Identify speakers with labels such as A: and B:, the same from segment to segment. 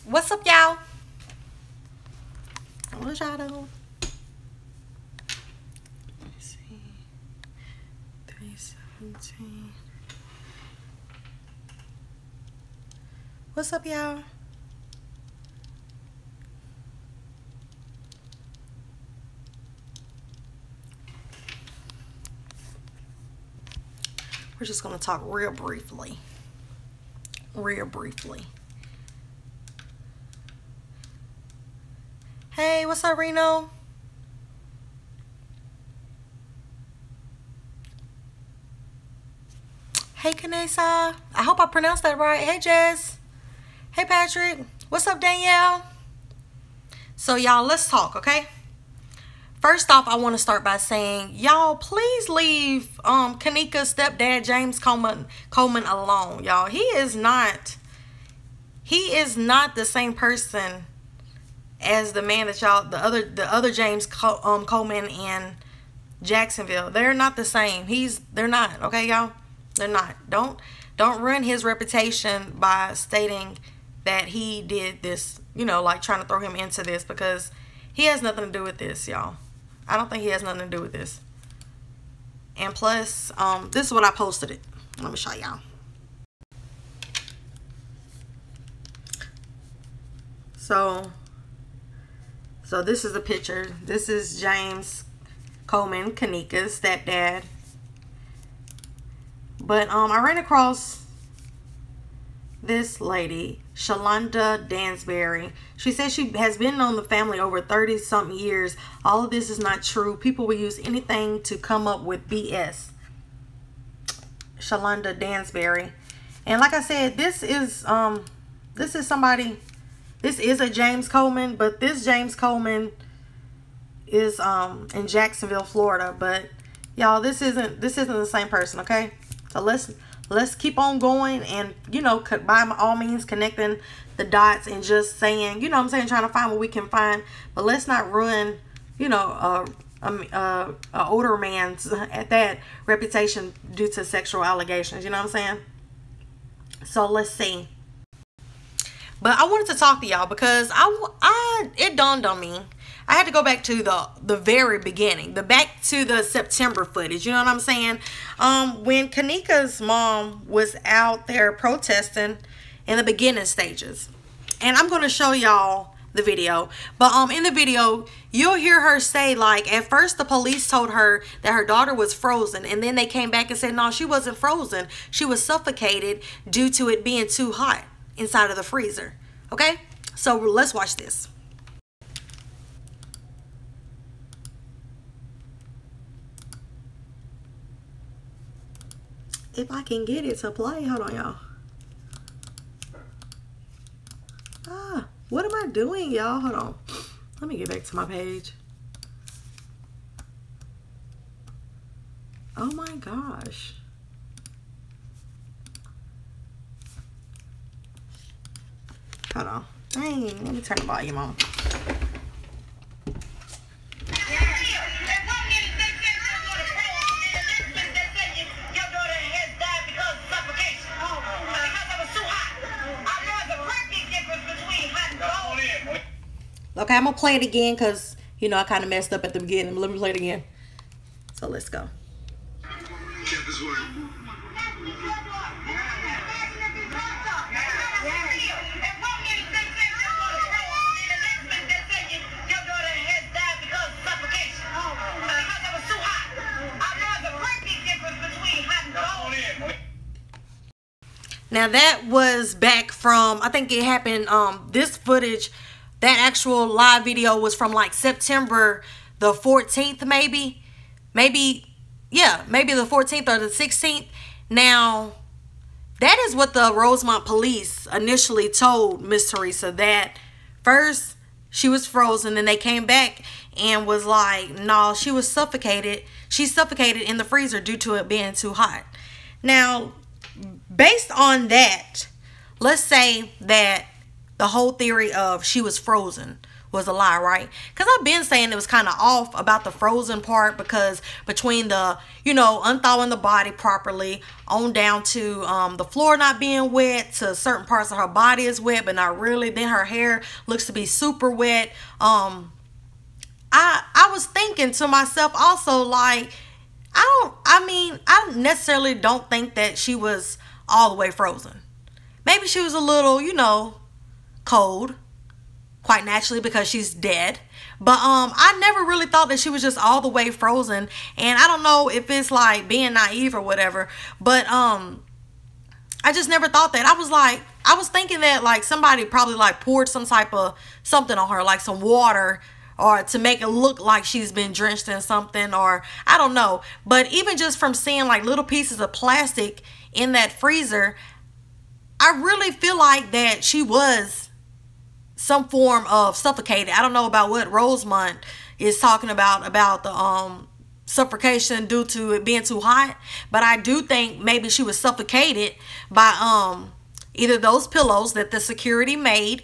A: What's up, y'all? What y'all doing? Let me see. 317. What's up, y'all? We're just gonna talk real briefly. Hey, what's up, Reno? Hey, Kanesa. I hope I pronounced that right. Hey, Jess. Hey, Patrick. What's up, Danielle? So, y'all, let's talk, okay? First off, I want to start by saying, y'all, please leave Kanika's stepdad, James Coleman alone, y'all. He is not the same person as the man that y'all, the other James Coleman in Jacksonville. They're not the same. They're not, okay, y'all? They're not. Don't ruin his reputation by stating that he did this, you know, like trying to throw him into this, because he has nothing to do with this, y'all. I don't think he has nothing to do with this. And plus, this is what I posted it. Let me show y'all. So this is the picture. This is James Coleman, Kanika's stepdad. But I ran across this lady, Shalonda Dansbury. She says she has been on the family over 30-something years. All of this is not true. People will use anything to come up with BS. Shalonda Dansbury. And like I said, this is somebody. This is a James Coleman, but this James Coleman is in Jacksonville, Florida. But y'all, this isn't the same person, okay? So let's keep on going, and you know, by all means connecting the dots and just saying, you know what I'm saying, trying to find what we can find. But let's not ruin, you know, a older man's at that reputation due to sexual allegations. You know what I'm saying? So let's see. But I wanted to talk to y'all because it dawned on me. I had to go back to the very beginning, back to the September footage. You know what I'm saying? When Kanika's mom was out there protesting in the beginning stages, and I'm going to show y'all the video. But in the video, you'll hear her say, like, at first the police told her that her daughter was frozen, and then they came back and said no, she wasn't frozen. She was suffocated due to it being too hot inside of the freezer. Okay, so let's watch this. If I can get it to play, hold on, y'all. What am I doing, y'all? Hold on, let me get back to my page. Oh my gosh. Hold on. Dang, let me turn the volume on. Okay, I'm gonna play it again because, you know, I kind of messed up at the beginning. Let me play it again. So let's go. Now that was back from, I think it happened, this footage, that actual live video was from like September the 14th, maybe the 14th or the 16th. Now, that is what the Rosemont police initially told Miss Teresa, that first she was frozen, and they came back and was like, no, she was suffocated. She suffocated in the freezer due to it being too hot. Now, based on that, let's say that the whole theory of she was frozen was a lie, right? Because I've been saying it was kind of off about the frozen part, because between the, you know, unthawing the body properly on down to the floor not being wet, to certain parts of her body is wet but not really, then her hair looks to be super wet. I was thinking to myself also, like, I necessarily don't think that she was all the way frozen. Maybe she was a little, you know, cold, quite naturally, because she's dead. But I never really thought that she was just all the way frozen. And I don't know if it's like being naive or whatever, but I just never thought that. I was thinking that like somebody probably like poured some type of something on her, like some water, or to make it look like she's been drenched in something, or I don't know. But even just from seeing like little pieces of plastic in that freezer, I really feel like that she was some form of suffocated. I don't know about what Rosemont is talking about the suffocation due to it being too hot, but I do think maybe she was suffocated by either those pillows that the security maid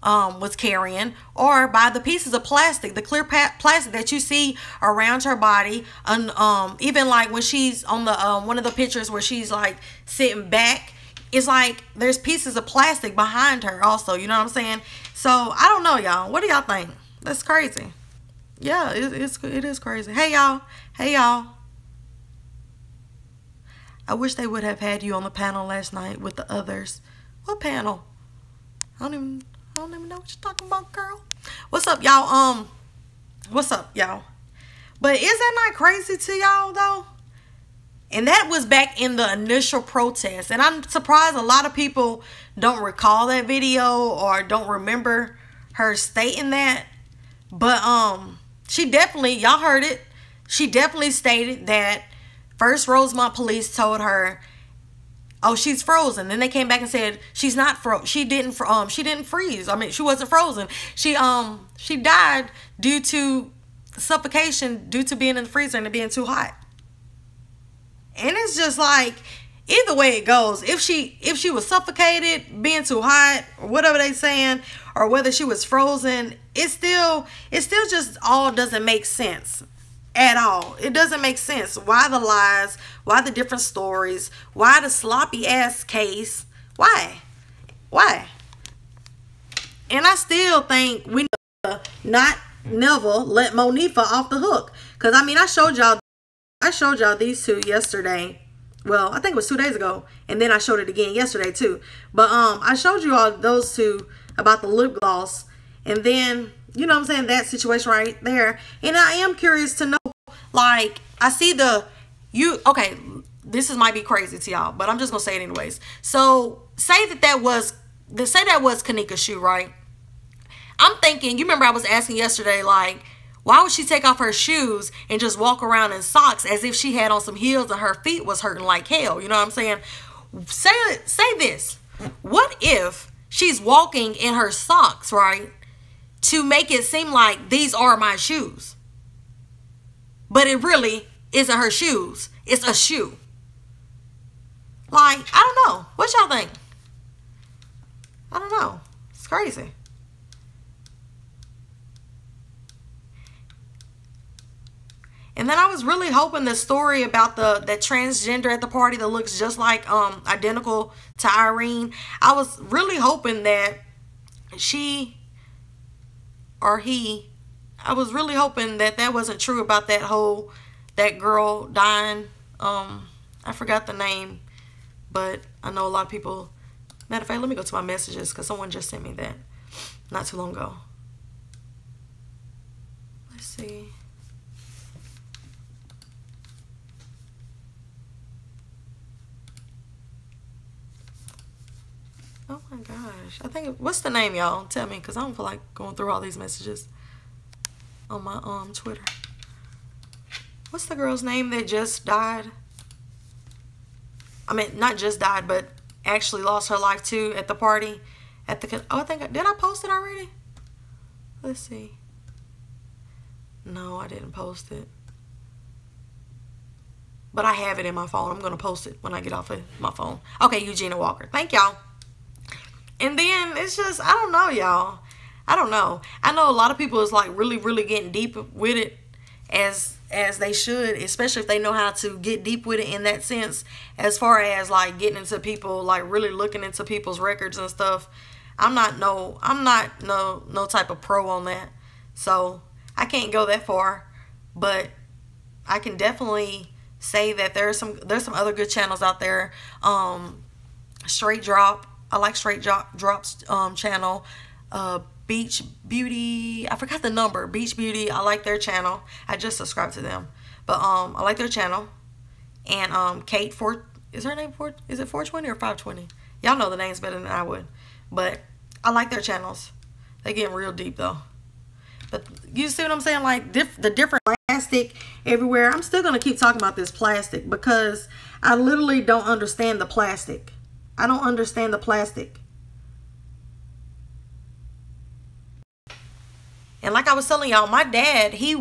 A: was carrying, or by the pieces of plastic, the clear plastic that you see around her body. And even like when she's on the one of the pictures where she's like sitting back, it's like there's pieces of plastic behind her also, you know what I'm saying? So I don't know, y'all. What do y'all think? That's crazy. Yeah, it is crazy. Hey y'all, I wish they would have had you on the panel last night with the others. What panel? I don't even know what you're talking about, girl. What's up, y'all? What's up, y'all? But is that not crazy to y'all, though? And that was back in the initial protest. And I'm surprised a lot of people don't recall that video or don't remember her stating that. But she definitely, y'all heard it, she definitely stated that first Rosemont police told her, oh, she's frozen. Then they came back and said she's not frozen. She didn't freeze. I mean, she wasn't frozen. She died due to suffocation, due to being in the freezer and it being too hot. And it's just like, either way it goes, if she was suffocated, being too hot, or whatever they saying, or whether she was frozen, it still just all doesn't make sense at all. It doesn't make sense. Why the lies? Why the different stories? Why the sloppy ass case? Why? And I still think we need to not never let Monifa off the hook. Because I mean, I showed y'all these two yesterday. Well, I think it was 2 days ago, and then I showed it again yesterday too. But I showed you all those two about the lip gloss, and then, you know what I'm saying, that situation right there. And I am curious to know, like, I see okay, this might be crazy to y'all, but I'm just gonna say it anyways. So say that was Kanika's shoe, right? I'm thinking, you remember I was asking yesterday, like, why would she take off her shoes and just walk around in socks as if she had on some heels and her feet was hurting like hell? You know what I'm saying? Say this. What if she's walking in her socks, right, to make it seem like these are my shoes, but it really isn't her shoes? It's a shoe. Like, I don't know. What y'all think? I don't know. It's crazy. And then I was really hoping the story about that transgender at the party that looks just like identical to Irene. I was really hoping that she or he, I was really hoping that wasn't true about that girl dying. I forgot the name, but I know a lot of people. Matter of fact, let me go to my messages because someone just sent me that not too long ago. Let's see. Oh my gosh. I think, what's the name, y'all? Tell me, because I don't feel like going through all these messages on my Twitter. What's the girl's name that just died? I mean, not just died, but actually lost her life too at the party. Oh, I think, did I post it already? Let's see. No, I didn't post it. But I have it in my phone. I'm going to post it when I get off of my phone. Okay, Eugenia Walker. Thank y'all. And then it's just, I don't know, y'all. I don't know. I know a lot of people is like really, really getting deep with it as they should, especially if they know how to get deep with it in that sense, as far as like getting into people, like really looking into people's records and stuff. I'm not no type of pro on that. So I can't go that far, but I can definitely say that there's some other good channels out there. Straight Drop, I like Straight Drop's channel. Beach Beauty, I forgot the number. Beach Beauty, I like their channel. I just subscribed to them, but I like their channel. And Kate is her name is it 420 or 520? Y'all know the names better than I would, but I like their channels. They getting real deep though. But you see what I'm saying? Like the different plastic everywhere. I'm still gonna keep talking about this plastic because I literally don't understand the plastic. I don't understand the plastic. And like I was telling y'all, my dad, he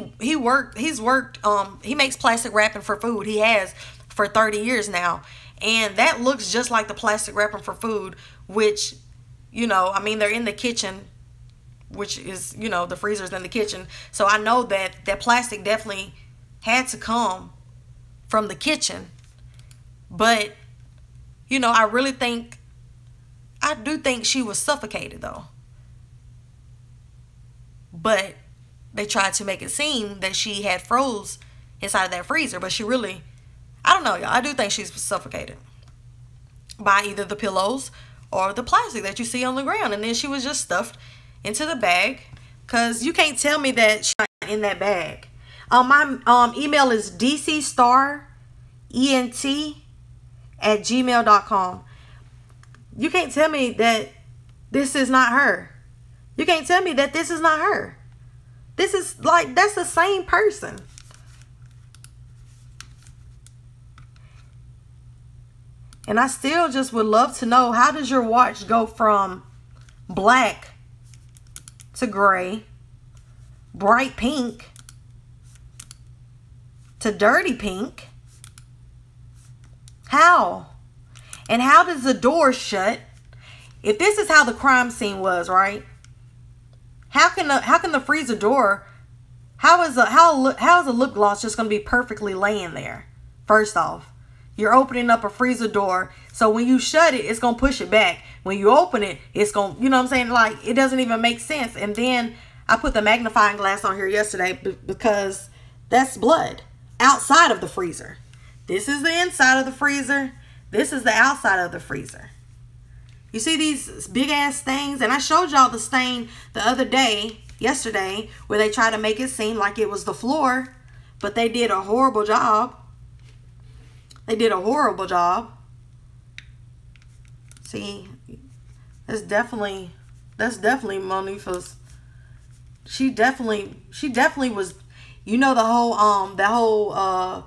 A: makes plastic wrapping for food. He has for 30 years now. And that looks just like the plastic wrapping for food, which, you know, I mean, they're in the kitchen, which is, you know, the freezer's in the kitchen. So I know that that plastic definitely had to come from the kitchen. But, you know, I do think she was suffocated though. But they tried to make it seem that she had froze inside of that freezer. But she really, I don't know, y'all. I do think she's suffocated by either the pillows or the plastic that you see on the ground. And then she was just stuffed into the bag. Because you can't tell me that she's not in that bag. My email is dcstarent@gmail.com. You can't tell me that this is not her. You can't tell me that this is not her. This is like, that's the same person. And I still just would love to know, how does your watch go from black to gray, bright pink to dirty pink? How? And how does the door shut? If this is how the crime scene was, right? How can the freezer door, how is a lip gloss just going to be perfectly laying there? First off, you're opening up a freezer door, so when you shut it, it's going to push it back. When you open it, it's going to, you know what I'm saying? Like, it doesn't even make sense. And then I put the magnifying glass on here yesterday because that's blood outside of the freezer. This is the inside of the freezer. This is the outside of the freezer. You see these big ass stains? And I showed y'all the stain the other day, yesterday, where they tried to make it seem like it was the floor. But they did a horrible job. They did a horrible job. See, that's definitely Monifa's. She definitely was, you know, the whole,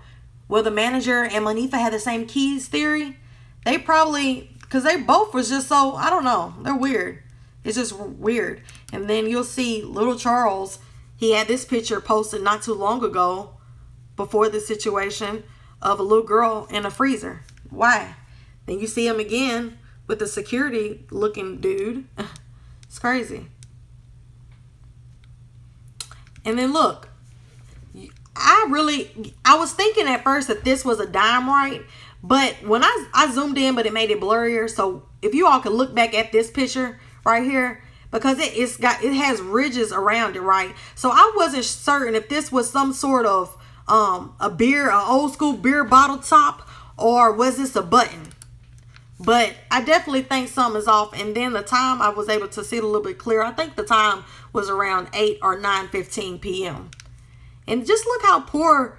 A: well, the manager and Monifa had the same keys theory. They probably, because they both was just so, I don't know, they're weird. It's just weird. And then you'll see little Charles, he had this picture posted not too long ago before the situation of a little girl in a freezer. Why? Then you see him again with the security looking dude. It's crazy. And then look, I was thinking at first that this was a dime right, but when I zoomed in, but it made it blurrier. So if you all can look back at this picture right here, because it has ridges around it, right? So I wasn't certain if this was some sort of an old school beer bottle top, or was this a button? But I definitely think something is off. And then the time, I was able to see it a little bit clearer. I think the time was around 8 or 9:15 p.m. And just look how poor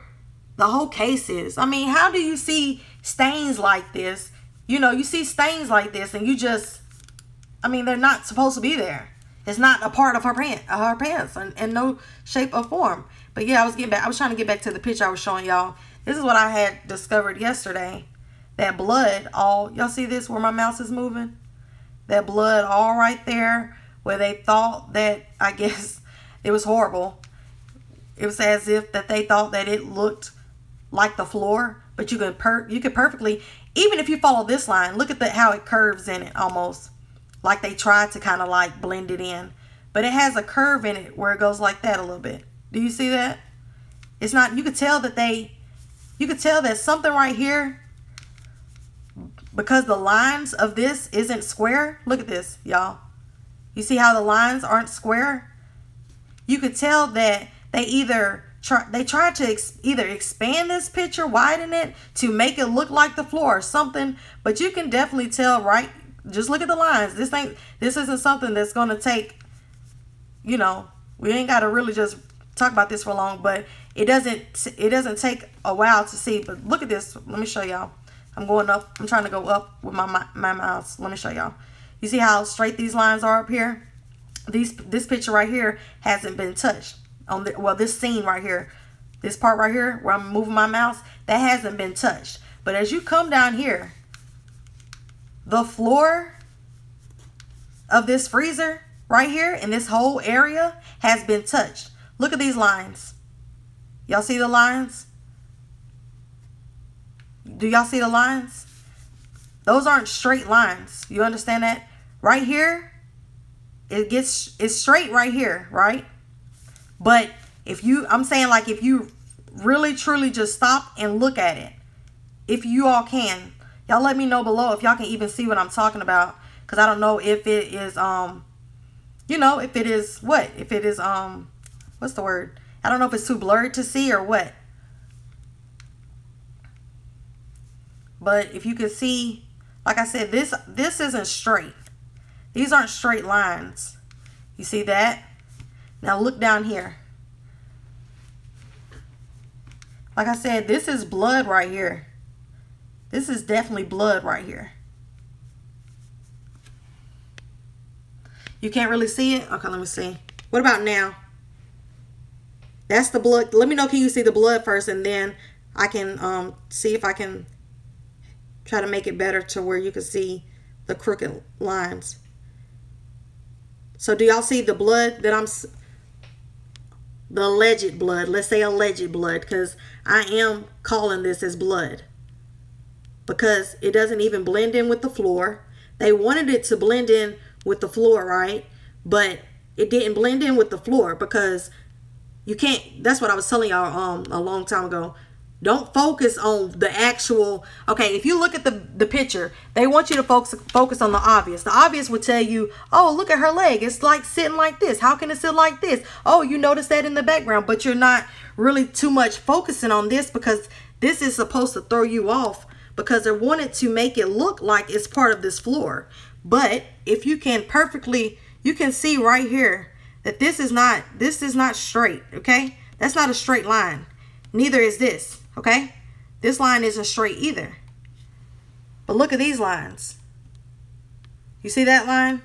A: the whole case is. I mean, how do you see stains like this? You know, you see stains like this and you just, I mean, they're not supposed to be there. It's not a part of her pants in no shape or form. But yeah, I was trying to get back to the picture I was showing y'all. This is what I had discovered yesterday. That blood all, y'all see this where my mouse is moving? That blood all right there where they thought that, I guess, it was horrible. It was as if that they thought that it looked like the floor, but you could perfectly, even if you follow this line, look at how it curves in it almost, like they tried to kind of like blend it in. but it has a curve in it where it goes like that a little bit. Do you see that? It's not, you could tell that something right here, because the lines of this isn't square. Look at this, y'all. You see how the lines aren't square? You could tell that they tried to either expand this picture, widen it to make it look like the floor or something, but you can definitely tell, right? Just look at the lines. This isn't something that's going to take, you know, we ain't got to really just talk about this for long, but it doesn't take a while to see. But look at this. Let me show y'all. I'm going up. I'm trying to go up with my mouse. Let me show y'all. You see how straight these lines are up here? This picture right here hasn't been touched. Well, this scene right here, this part right here where I'm moving my mouse, that hasn't been touched. But as you come down here, the floor of this freezer right here in this whole area has been touched. Look at these lines. Y'all see the lines? Do y'all see the lines? Those aren't straight lines. You understand that? Right here, it's straight right here, right? But I'm saying, like, if you really truly just stop and look at it, if you all can, y'all let me know below if y'all can even see what I'm talking about, because I don't know if it is you know, if it is what's the word? I don't know if it's too blurred to see or what. But if you can see, like I said, this isn't straight. These aren't straight lines. You see that? Now look down here. Like I said, this is blood right here. This is definitely blood right here. You can't really see it? Okay, let me see. What about now? That's the blood. Let me know, can you see the blood first, and then I can see if I can try to make it better to where you can see the crooked lines. So do y'all see the blood that the alleged blood? Let's say alleged blood, because I am calling this as blood, because it doesn't even blend in with the floor. They wanted it to blend in with the floor, right? But it didn't blend in with the floor because you can't. That's what I was telling y'all a long time ago. Don't focus on the actual. Okay, if you look at the picture, they want you to focus on the obvious. The obvious would tell you, oh, look at her leg. It's like sitting like this. How can it sit like this? Oh, you notice that in the background, but you're not really too much focusing on this, because this is supposed to throw you off, because they wanted to make it look like it's part of this floor. But if you can perfectly, you can see right here that this is not straight, okay? That's not a straight line. Neither is this, okay? This line isn't straight either. But look at these lines. You see that line?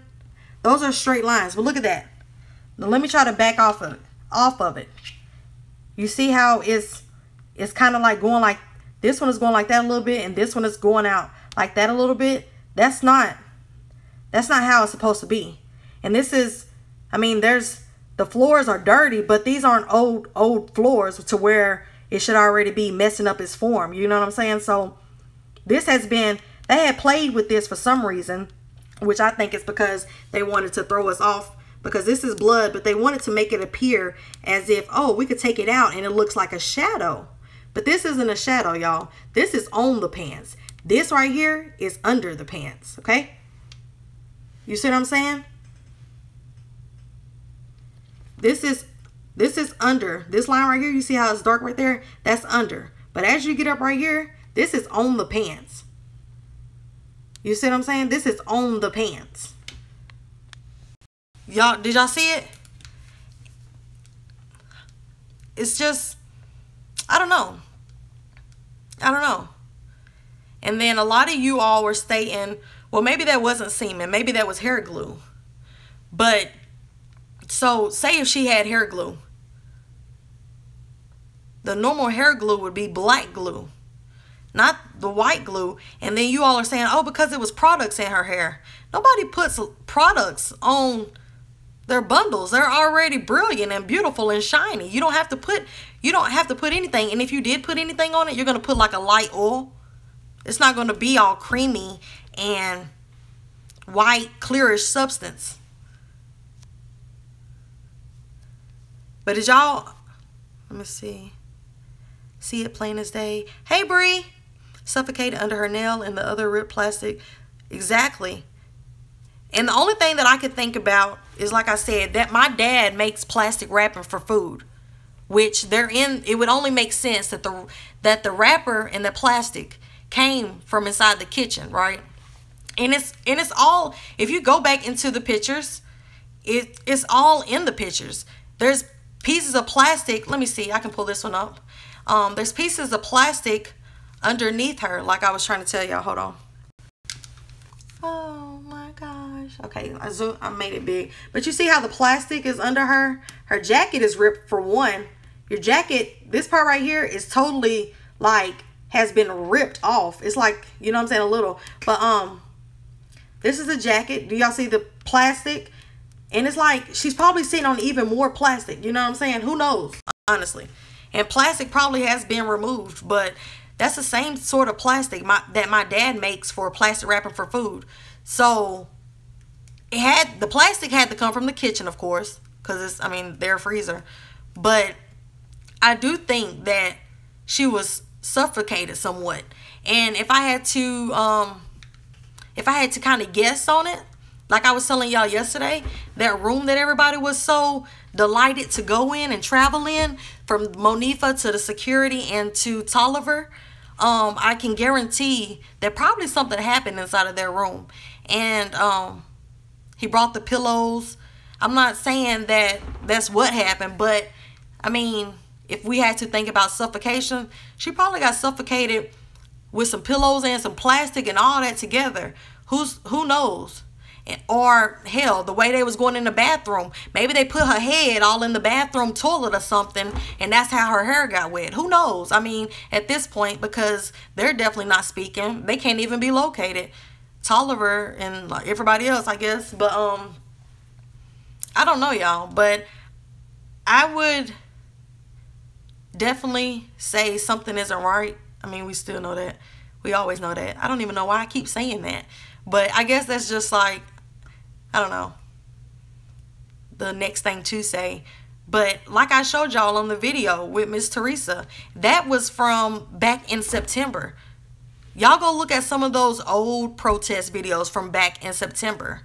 A: Those are straight lines, but look at that. Now let me try to back off of it. You see how it's kind of like going like, this one is going like that a little bit, and this one is going out like that a little bit. That's not how it's supposed to be. And this is, I mean, the floors are dirty, but these aren't old floors to where it should already be messing up its form. You know what I'm saying? So this has been, they had played with this for some reason, which I think is because they wanted to throw us off, because this is blood, but they wanted to make it appear as if, oh, we could take it out and it looks like a shadow. But this isn't a shadow, y'all. This is on the pants. This right here is under the pants, okay? You see what I'm saying? This is under. This line right here, you see how it's dark right there? That's under. But as you get up right here, this is on the pants. You see what I'm saying? This is on the pants. Y'all, did y'all see it? It's just, I don't know. And then a lot of you all were stating, well, maybe that wasn't semen. Maybe that was hair glue. But, so say if she had hair glue, the normal hair glue would be black glue, not the white glue. And then you all are saying, oh, because it was products in her hair. Nobody puts products on their bundles. They're already brilliant and beautiful and shiny. You don't have to put anything. And if you did put anything on it, you're going to put like a light oil. It's not going to be all creamy and white, clearish substance. But did y'all, let me see it plain as day. Hey, Bree. Suffocated under her nail and the other ripped plastic. Exactly. And the only thing that I could think about is, like I said, that my dad makes plastic wrapping for food, which it would only make sense that the wrapper and the plastic came from inside the kitchen, right? And it's all, if you go back into the pictures, it's all in the pictures. There's pieces of plastic. Let me see, I can pull this one up. There's pieces of plastic underneath her, like I was trying to tell y'all. Hold on. Oh my gosh. Okay, I made it big. But you see how the plastic is under her? Her jacket is ripped for one. Your jacket, this part right here is totally like has been ripped off. It's like, you know what I'm saying, a little. But this is a jacket. Do y'all see the plastic? And it's like she's probably sitting on even more plastic. You know what I'm saying? Who knows? Honestly. And plastic probably has been removed, but that's the same sort of plastic that my dad makes for plastic wrapping for food. So the plastic had to come from the kitchen, of course, because it's, I mean, their freezer. But I do think that she was suffocated somewhat. And if I had to kind of guess on it, like I was telling y'all yesterday, that room that everybody was so delighted to go in and travel in, from Monifa to the security and to Tolliver, I can guarantee that probably something happened inside of their room. And he brought the pillows. I'm not saying that that's what happened, but I mean, if we had to think about suffocation, she probably got suffocated with some pillows and some plastic and all that together. Who knows? Or hell, the way they was going in the bathroom, maybe they put her head all in the bathroom toilet or something, and that's how her hair got wet. Who knows? I mean, at this point, because they're definitely not speaking, they can't even be located. Tolliver and like everybody else, I guess. But I don't know, y'all, but I would definitely say something isn't right. I mean, we still know that. We always know that. I don't even know why I keep saying that, but I guess that's just like, I don't know, the next thing to say. But like I showed y'all on the video with Miss Teresa, that was from back in September. Y'all go look at some of those old protest videos from back in September,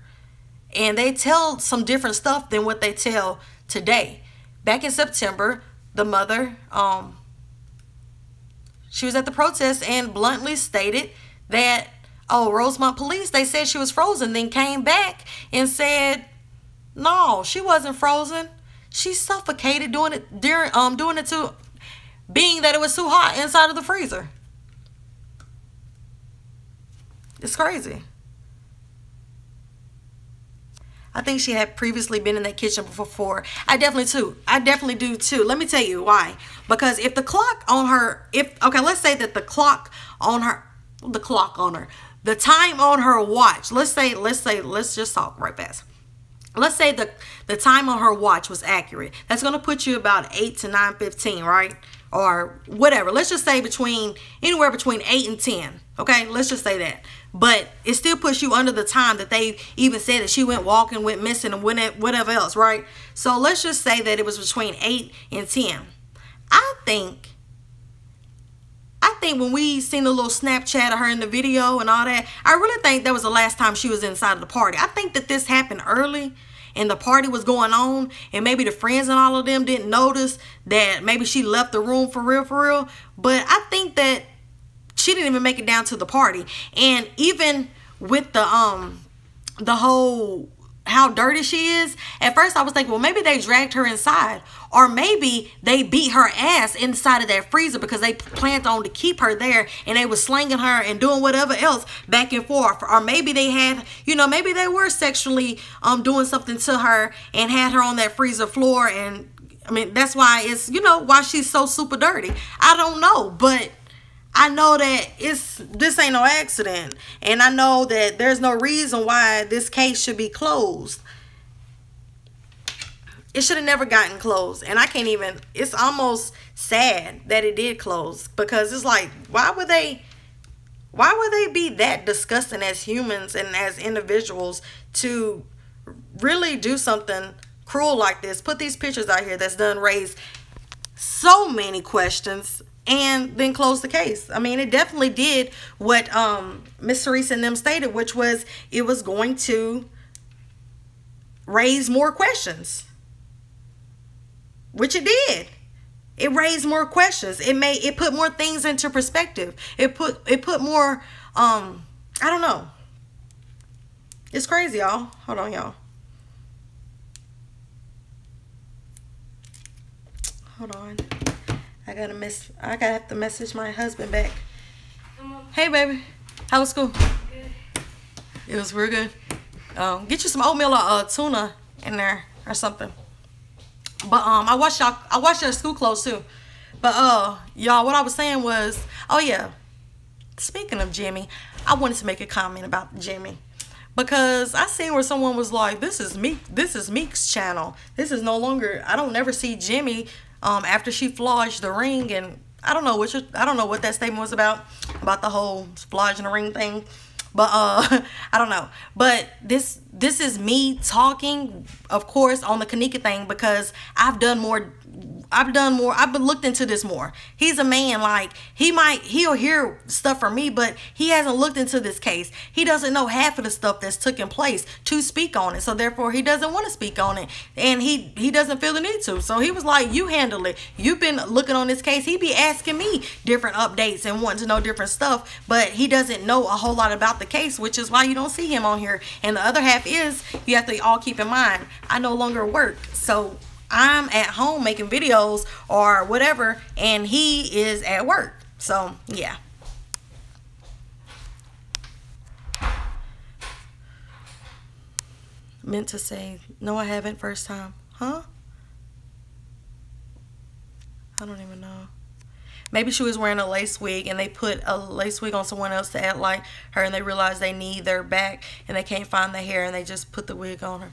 A: and they tell some different stuff than what they tell today. Back in September, the mother, she was at the protest and bluntly stated that, oh, Rosemont police, they said she was frozen, then came back and said, no, she wasn't frozen. She suffocated doing it to, being that it was too hot inside of the freezer. It's crazy. I think she had previously been in that kitchen before. I definitely do too. Let me tell you why. Because if the clock on her, okay, let's say that the time on her watch, let's just talk right fast. Let's say the time on her watch was accurate. That's going to put you about 8 to 9:15, right? Or whatever. Let's just say anywhere between 8 and 10. Okay, let's just say that. But it still puts you under the time that they even said that she went walking, went missing, and whatever else, right? So let's just say that it was between 8 and 10. I think when we seen the little Snapchat of her in the video and all that, I really think that was the last time she was inside of the party. I think that this happened early and the party was going on, and maybe the friends and all of them didn't notice that maybe she left the room for real. But I think that she didn't even make it down to the party. And even with the whole how dirty she is, at first I was thinking, well, maybe they dragged her inside, or maybe they beat her ass inside of that freezer because they planned on to keep her there, and they were slinging her and doing whatever else back and forth. Or maybe they had, you know, maybe they were sexually doing something to her and had her on that freezer floor. And I mean, that's why it's, you know, why she's so super dirty. I don't know, but I know that this ain't no accident, and I know that there's no reason why this case should be closed. It should have never gotten closed, and I can't even, it's almost sad that it did close, because it's like, why would they be that disgusting as humans and as individuals to really do something cruel like this, put these pictures out here that's done raised so many questions, and then close the case. I mean, it definitely did what Miss Teresa and them stated, which was it was going to raise more questions, which it did. It raised more questions. It put more things into perspective. It put more I don't know. It's crazy, y'all. Hold on, y'all. Hold on. I gotta have to message my husband back. Hey, baby. How was school? Good. It was real good. Get you some oatmeal or tuna in there or something. But I washed your school clothes too. But y'all, what I was saying was, oh yeah, speaking of Jimmy, I wanted to make a comment about Jimmy, because I seen where someone was like, this is Meek's channel. This is no longer, I don't never see Jimmy after she flogged the ring, and I don't know what that statement was about the whole flogging the ring thing. But I don't know. But this is me talking, of course, on the Kanika thing, because I've looked into this more. He's a man, like, he'll hear stuff from me, but he hasn't looked into this case. He doesn't know half of the stuff that's taken place to speak on it. So therefore he doesn't want to speak on it, and he doesn't feel the need to. So he was like, you handle it. You've been looking on this case. He be asking me different updates and wanting to know different stuff, but he doesn't know a whole lot about the case, which is why you don't see him on here. And the other half is, you have to all keep in mind, I no longer work. So I'm at home making videos or whatever, and he is at work. So yeah. Meant to say, no, I haven't. First time. Huh? I don't even know. Maybe she was wearing a lace wig, and they put a lace wig on someone else to act like her, and they realized they need their back and they can't find the hair, and they just put the wig on her.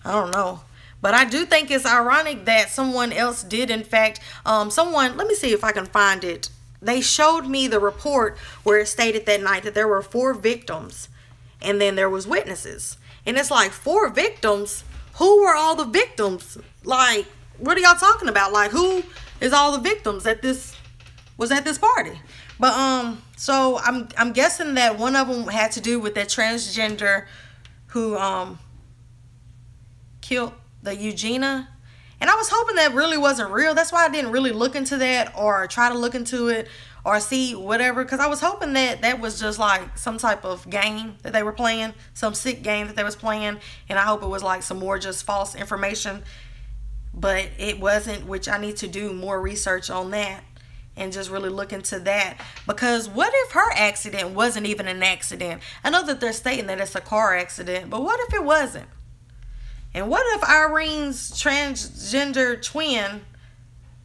A: I don't know. But I do think it's ironic that someone else did, in fact, let me see if I can find it. They showed me the report where it stated that night that there were 4 victims, and then there was witnesses. And it's like, 4 victims? Who were all the victims? Like, what are y'all talking about? Like, who is all the victims at this party? But so I'm guessing that one of them had to do with that transgender who killed the Eugenia. And I was hoping that really wasn't real. That's why I didn't really look into that or try to look into it or see whatever, because I was hoping that that was just like some type of game that they were playing, some sick game that they was playing, and I hope it was like some more just false information. But it wasn't, which I need to do more research on that and just really look into that. Because what if her accident wasn't even an accident? I know that they're stating that it's a car accident, but what if it wasn't? And what if Irene's transgender twin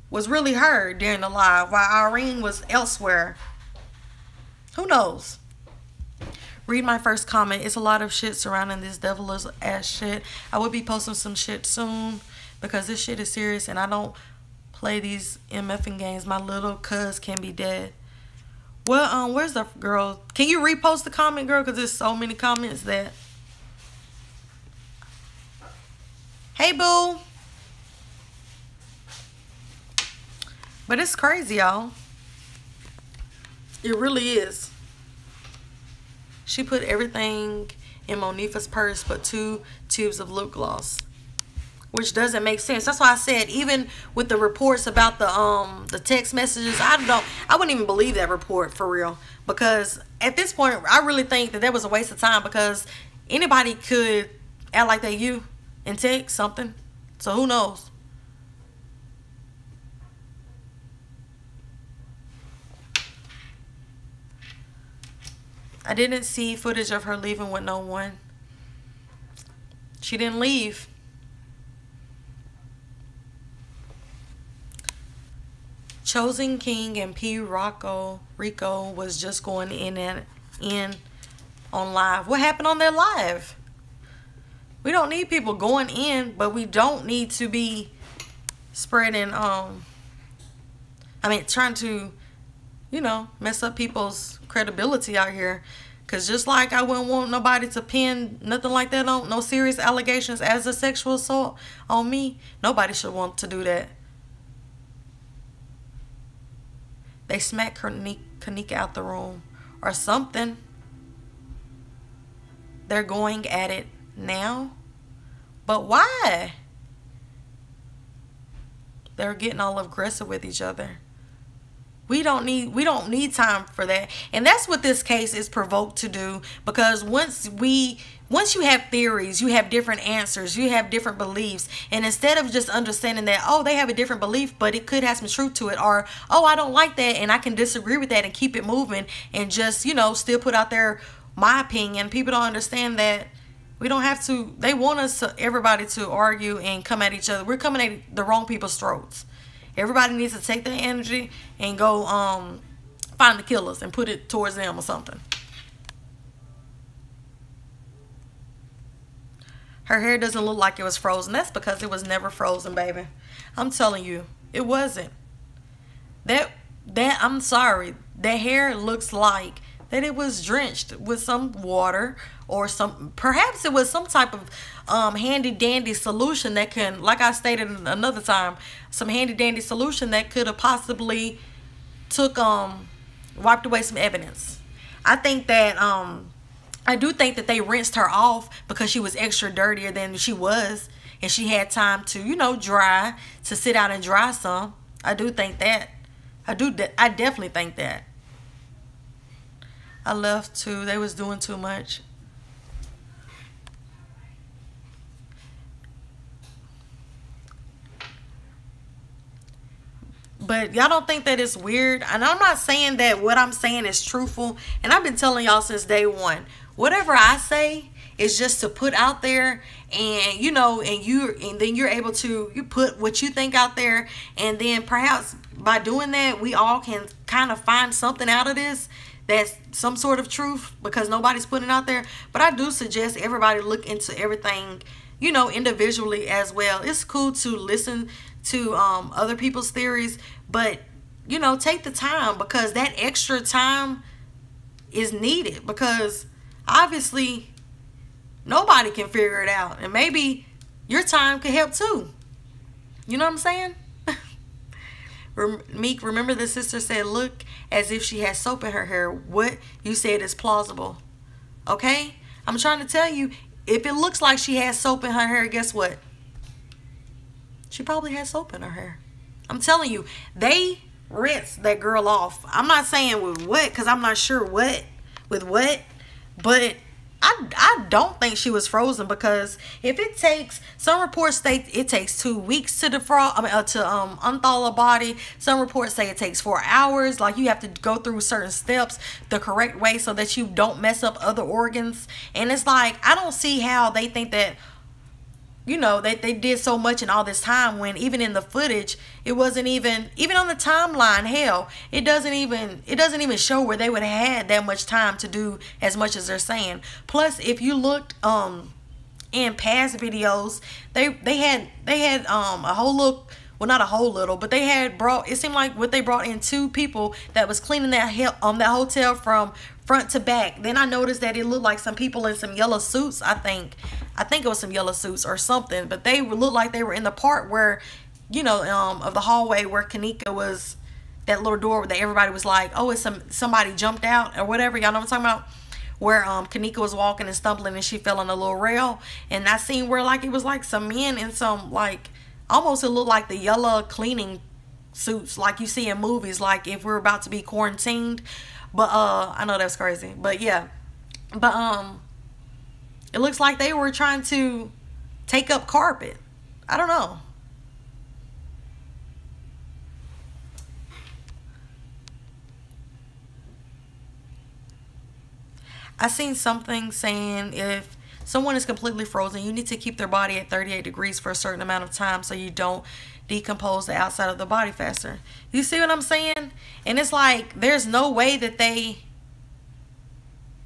A: was really her during the live while Irene was elsewhere? Who knows? Read my first comment. It's a lot of shit surrounding this devilish ass shit. I will be posting some shit soon because this shit is serious, and I don't play these MFing games. My little cuz can be dead. Well, where's the girl? Can you repost the comment, girl? Because there's so many comments that... Hey, boo. But it's crazy, y'all. It really is. She put everything in Monifa's purse but 2 tubes of lip gloss, which doesn't make sense. That's why I said, even with the reports about the text messages, I wouldn't even believe that report for real, because at this point I really think that was a waste of time, because anybody could act like they you and text something. So who knows? I didn't see footage of her leaving with no one. She didn't leave. Chosen King and P. Rico was just going in on live. What happened on their live? We don't need people going in, but we don't need to be spreading, trying to, mess up people's credibility out here. Because just like I wouldn't want nobody to pin nothing like that on, no serious allegations as a sexual assault on me, nobody should want to do that. They smacked Kanika out the room or something. They're going at it now. But why? They're getting all aggressive with each other. We don't need time for that. And that's what this case is provoked to do, because once you have theories, you have different answers, you have different beliefs, and instead of just understanding that, oh, they have a different belief, but it could have some truth to it, or, oh, I don't like that and I can disagree with that and keep it moving and just, still put out there my opinion. People don't understand that we don't have to. They want us to, everybody to argue and come at each other. We're coming at the wrong people's throats. Everybody needs to take their energy and go find the killers and put it towards them or something. Her hair doesn't look like it was frozen. That's because it was never frozen, baby. I'm telling you, it wasn't. That I'm sorry. That hair looks like that it was drenched with some water or perhaps it was some type of handy dandy solution that can, like I stated another time, some handy dandy solution that could have possibly wiped away some evidence. I think that I do think that they rinsed her off because she was extra dirtier than she was, and she had time to dry, to sit out and dry some. I do think that. I definitely think that. I left too. They was doing too much. But y'all don't think that it's weird? And I'm not saying that what I'm saying is truthful. And I've been telling y'all since day one. Whatever I say is just to put out there, and and then you're able to put what you think out there, and then perhaps by doing that we all can kind of find something out of this that's some sort of truth, because nobody's putting it out there. But I do suggest everybody look into everything, individually as well. It's cool to listen to other people's theories, but take the time, because that extra time is needed, because obviously nobody can figure it out, and maybe your time could help too. You know what I'm saying? Meek, remember the sister said, look as if she has soap in her hair. What you said is plausible. Okay? I'm trying to tell you, if it looks like she has soap in her hair, guess what? She probably has soap in her hair. I'm telling you, they rinsed that girl off. I'm not saying with what, because I'm not sure with what, but I don't think she was frozen, because if it takes, some reports state it takes 2 weeks to defrost, unthaw a body. Some reports say it takes 4 hours. Like, you have to go through certain steps the correct way so that you don't mess up other organs. And it's like, I don't see how they think that, they did so much in all this time, when even in the footage, it wasn't even on the timeline, hell, it doesn't even show where they would have had that much time to do as much as they're saying. Plus, if you looked in past videos, they had a whole look, well, not a whole little, but they had brought, it seemed like what they brought in 2 people that was cleaning that hotel from front to back. Then I noticed that it looked like some people in some yellow suits. I think it was some yellow suits or something, but they looked like they were in the part where, of the hallway where Kanika was, that little door that everybody was like, oh, it's somebody jumped out or whatever. Y'all know what I'm talking about? Where Kanika was walking and stumbling and she fell on a little rail. And I seen where like it was like some men in some, like, almost it looked like the yellow cleaning suits like you see in movies, like if we're about to be quarantined. But I know that's crazy, but yeah. But it looks like they were trying to take up carpet. I don't know. I seen something saying if someone is completely frozen, you need to keep their body at 38 degrees for a certain amount of time so you don't decompose the outside of the body faster. You see what I'm saying? And it's like, there's no way that they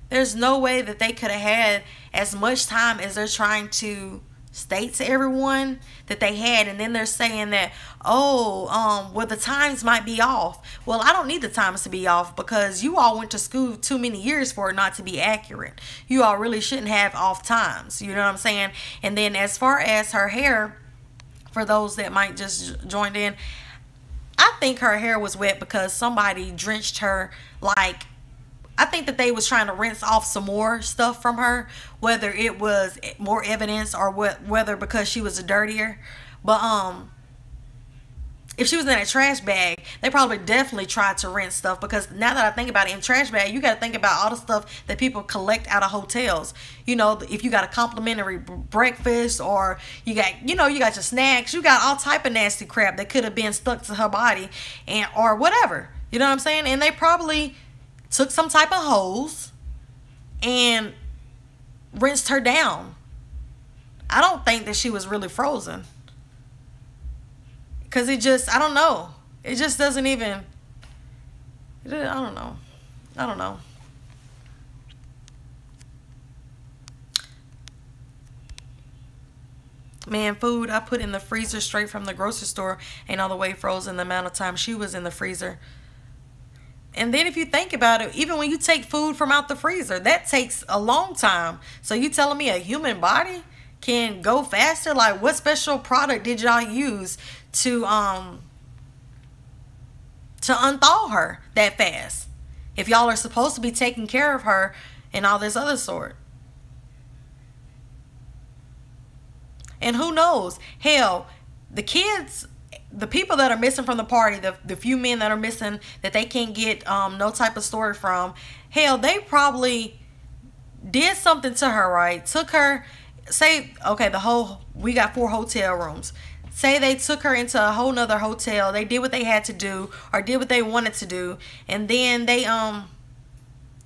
A: could have had as much time as they're trying to state to everyone that they had, and then they're saying that, oh, well, the times might be off. Well, I don't need the times to be off, because you all went to school too many years for it not to be accurate. You all really shouldn't have off times. You know what I'm saying? And then as far as her hair, for those that might just joined in, I think her hair was wet because somebody drenched her. Like, I think that they was trying to rinse off some more stuff from her, whether it was more evidence or whether because she was a dirtier. But if she was in a trash bag, they probably definitely tried to rinse stuff, because now that I think about it, in trash bag, you got to think about all the stuff that people collect out of hotels. You know, if you got a complimentary breakfast, or you got, you know, you got your snacks, you got all type of nasty crap that could have been stuck to her body, and or whatever. You know what I'm saying? And they probably took some type of hose and rinsed her down. I don't think that she was really frozen. Because it just, I don't know. It just doesn't even, I don't know. I don't know. Man, food I put in the freezer straight from the grocery store ain't all the way frozen the amount of time she was in the freezer. And then if you think about it, even when you take food from out the freezer, that takes a long time. So you telling me a human body can go faster? Like, what special product did y'all use to unthaw her that fast, if y'all are supposed to be taking care of her and all this other sort? And who knows, hell, the kids, the people that are missing from the party, the few men that are missing that they can't get no type of story from, hell, they probably did something to her, right? Took her, say, okay, we got 4 hotel rooms. Say they took her into a whole nother hotel. They did what they had to do, or did what they wanted to do. And then they,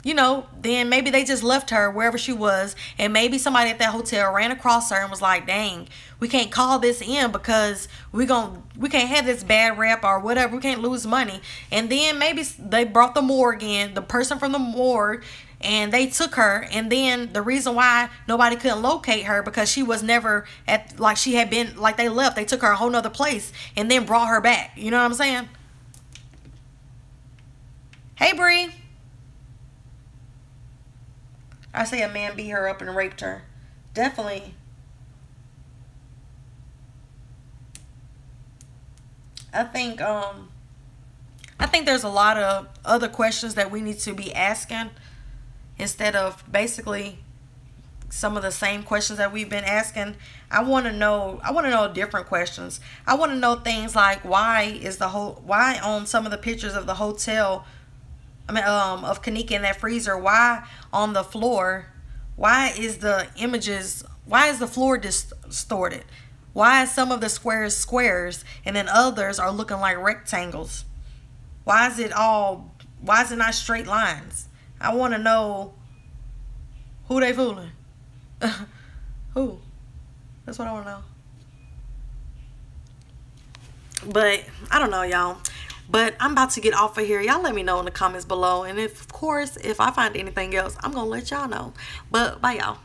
A: you know, then maybe they just left her wherever she was. And maybe somebody at that hotel ran across her and was like, dang, we can't call this in because we can't have this bad rep or whatever. We can't lose money. And then maybe they brought the morgue in, the person from the morgue, and they took her. And then the reason why nobody couldn't locate her, because she was never at, like, she had been, like, they left. They took her a whole nother place and then brought her back. You know what I'm saying? Hey, Bree. I say a man beat her up and raped her. Definitely. I think there's a lot of other questions that we need to be asking, instead of basically some of the same questions that we've been asking. I want to know different questions. I want to know things like, why on some of the pictures of the hotel, of Kanika in that freezer, why on the floor, why is the floor distorted? Why is some of the squares and then others are looking like rectangles? Why is it not straight lines? I want to know who they fooling. Who? That's what I want to know. But I don't know, y'all. But I'm about to get off of here. Y'all let me know in the comments below. And of course, if I find anything else, I'm going to let y'all know. But bye, y'all.